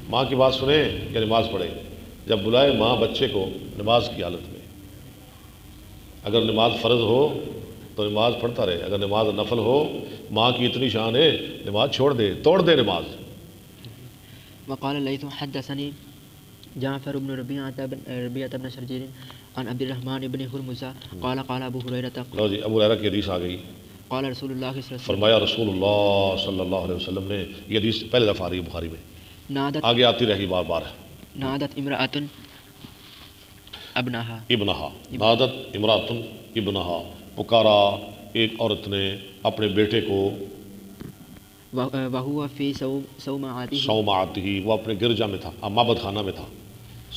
ماں کی بات سنیں یا نماز پڑھیں. جب بلائے ماں بچے کو نماز کی حالت میں، اگر نماز فرض ہو تو نماز پڑھتا رہے، اگر نماز نفل ہو ماں کی اتنی شان ہے نماز چھوڑ دے، توڑ دے نماز. وقال الليث حدثني جعفر بن ربيعة بن شرجيل عن عبد الرحمن بن هرمز قال قال ابو هريرة لو جی ابو ہریرہ کی حدیث آ گئی. قال رسول اللہ صلی اللہ علیہ وسلم، فرمایا رسول اللہ صلی اللہ علیہ وسلم نے، یہ حدیث پہلے دفعہ آ رہی ہے بخاری میں، نادت آگے آتی رہی بار بار. نادت امرأة ابنها نادت امرات ابنہا، پکارا ایک عورت نے اپنے بیٹے کو، وهو في صومعته، صومعته، وہ اپنے گرجا میں تھا، معبد خانہ میں تھا.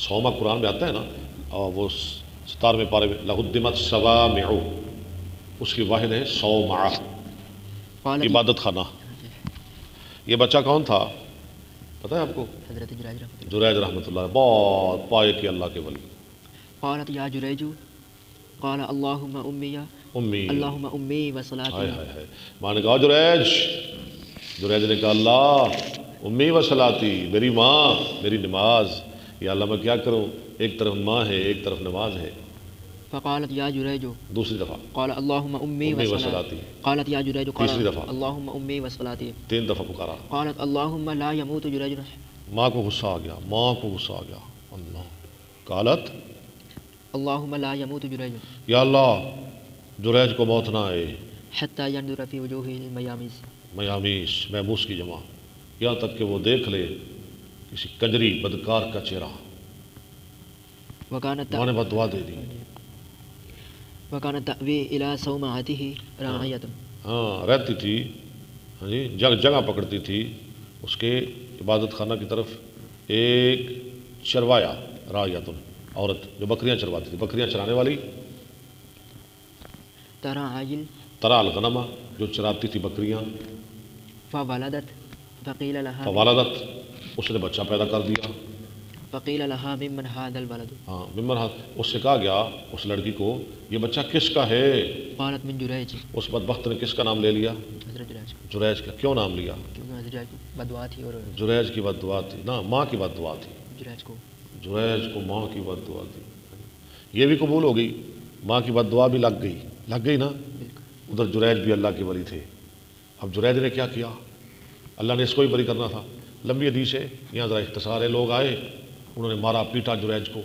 صومع قرآن میں آتا ہے نا، اور وہ 17ویں پارے میں لہدمت صوامع، اس کی واحد ہے صومعہ، قالت عبادت خانہ. یہ بچہ کون تھا پتہ ہے آپ کو؟ حضرت جریج جریج رحمۃ اللہ، بہت پائے کہ اللہ کے ولی. قالت یا جریج قال اللهم امی امی، اللهم امی ہائے وصلاتی. ہائے ہائے، ماں نے کہا جریج، جریج نے کہا اللہ امی و صلاتی، میری ماں میری نماز. یا اللہ میں کیا کروں، ایک طرف ماں ہے ایک طرف نماز ہے. فقالت یا جریج دوسری دفعہ قال اللهم امی امی و وصلاتی. صلاتی، قالت یا جریج قال تیسری دفعہ، اللهم امی وصلاتی. 3 دفعہ پکارا. قالت اللهم لا يموت جریج. ماں کو غصہ آ گیا، ماں کو غصہ آ گیا. اللہ، قالت اللهم لا يموت جریج یا اللہ جریج کو موت نہ آئے. حتى ينظر في وجوه المياميس. میامیش، میموس کی جمع، یہاں تک کہ وہ دیکھ لے کسی کنجری بدکار کا چہرہ. وكانت ماں نے بد دعا دے دی. وكانت تأوي إلى صومعته راعية. ہاں رہتی تھی، ہاں جی جگہ پکڑتی تھی اس کے عبادت خانہ کی طرف ایک چروایا، راعیۃ، عورت جو بکریاں چرواتی تھی، بکریاں چرانے والی. تراعيل ترا الغنم، جو چراتی تھی بکریاں. فولدت فقيل لها فوالدت، اس نے بچہ پیدا کر دیا. فقيل لها ممن هذا الولد. ہاں ممن، اس سے کہا گیا اس لڑکی کو یہ بچہ کس کا ہے. قالت من جریج. اس بدبخت نے کس کا نام لے لیا؟ حضرت جریج. جریج کا. کیوں نام لیا؟ کیونکہ حضرت جریج کو بددعا تھی اور جریج کی بد دعا تھی نا، ماں کی بد دعا تھی. جریج کو جریج کو ماں کی بد دعا تھی. یہ بھی قبول ہو گئی، ماں کی بد دعا بھی لگ گئی نا. بالکل. ادھر جریج بھی اللہ کے ولی تھے. اب جریج نے کیا کیا؟ اللہ نے اس کو ہی بری کرنا تھا. لمبی حدیث ہے، یہاں ذرا اختصار ہے. لوگ آئے، انہوں نے مارا پیٹا جریج کو،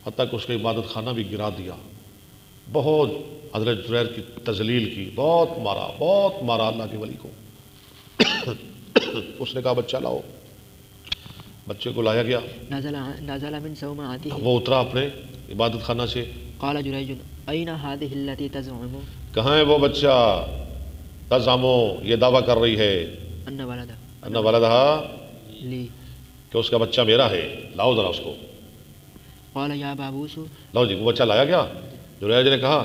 حتیٰ کہ اس کا عبادت خانہ بھی گرا دیا. بہت حضرت جریج کی تذلیل کی، بہت مارا اللہ کے ولی کو. اس نے کہا بچہ لاؤ، بچے کو لایا گیا. نزل من صومعته. وہ اترا اپنے عبادت خانہ سے. قال جریج أين هذه التي تزعم کہاں ہے وہ بچہ، تزعمو، یہ دعویٰ کر رہی ہے، أن ولده ان ولدہا، لي. کہ اس کا بچہ میرا ہے، لاؤ ذرا اس کو. قال يا بابوس. لاؤ جی، وہ بچہ لایا گیا. جریج نے کہا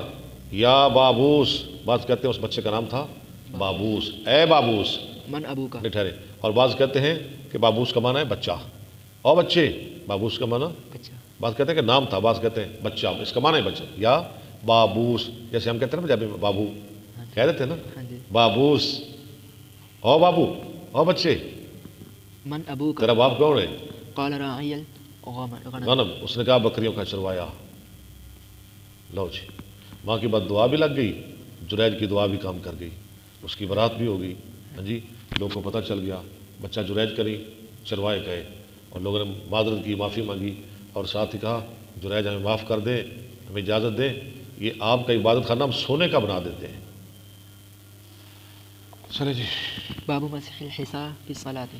یا بابوس، بعض کہتے ہیں اس بچے کا نام تھا بابوس، اے بابوس. من ابوک. نہیں ٹھہرے. اور بعض کہتے ہیں کہ بابوس کا معنی ہے بچہ، اور بچے. بابوس کا معنی، اچھا. بعض کہتے ہیں کہ نام تھا، بعض کہتے ہیں بچہ، اس کا معنی ہے بچہ. یا بابوس، جیسے ہم کہتے ہیں نا پنجابی میں بابو کہہ دیتے ہیں نا، ہاں جی. بابوس، او بابو، او بچے، من ابوک. تیرا باپ کون ہے؟ قال راعي الغنم. غنم. اس نے کہا بکریوں کا چروایا. لو جی، ماں کی بد دعا بھی لگ گئی، جریج کی دعا بھی کام کر گئی، اس کی برات بھی ہو گئی. ہاں جی، لوگوں کو پتہ چل گیا بچہ جریج کا نہیں، چروائے کا ہے. اور لوگوں نے معذرت کی، معافی مانگی، اور ساتھ ہی کہا جریج ہمیں معاف کر دیں، ہمیں اجازت دیں، یہ آپ کا عبادت خانہ ہم سونے کا بنا دیتے ہیں. چلے جی. باب مسح الحصى في الصلاة.